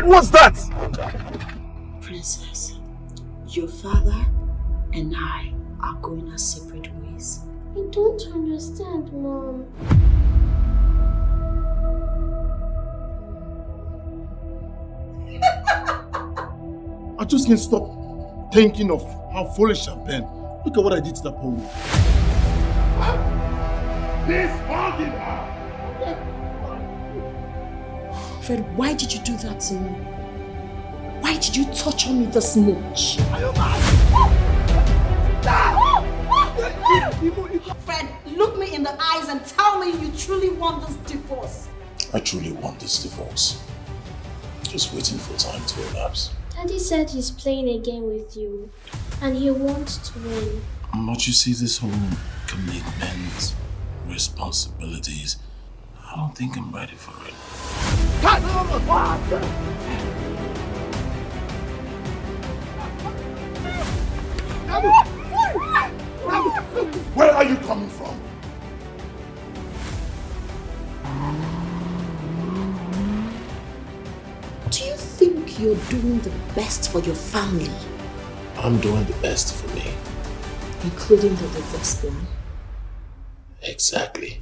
Fred, what's that? Princess, your father and I are going our separate ways. I don't understand, Mom. I just can't stop thinking of how foolish I've been. Look at what I did to that poor woman. This hogging her! Fred, why did you do that to me? Why did you torture me this much? Are you mad? Fred, look me in the eyes and tell me you truly want this divorce. I truly want this divorce. Just waiting for time to elapse. Daddy said he's playing a game with you and he wants to win. But you see, this whole commitment, responsibilities, I don't think I'm ready for it. Where are you coming from? Do you think you're doing the best for your family? I'm doing the best for me. Including the divorce plan? Exactly.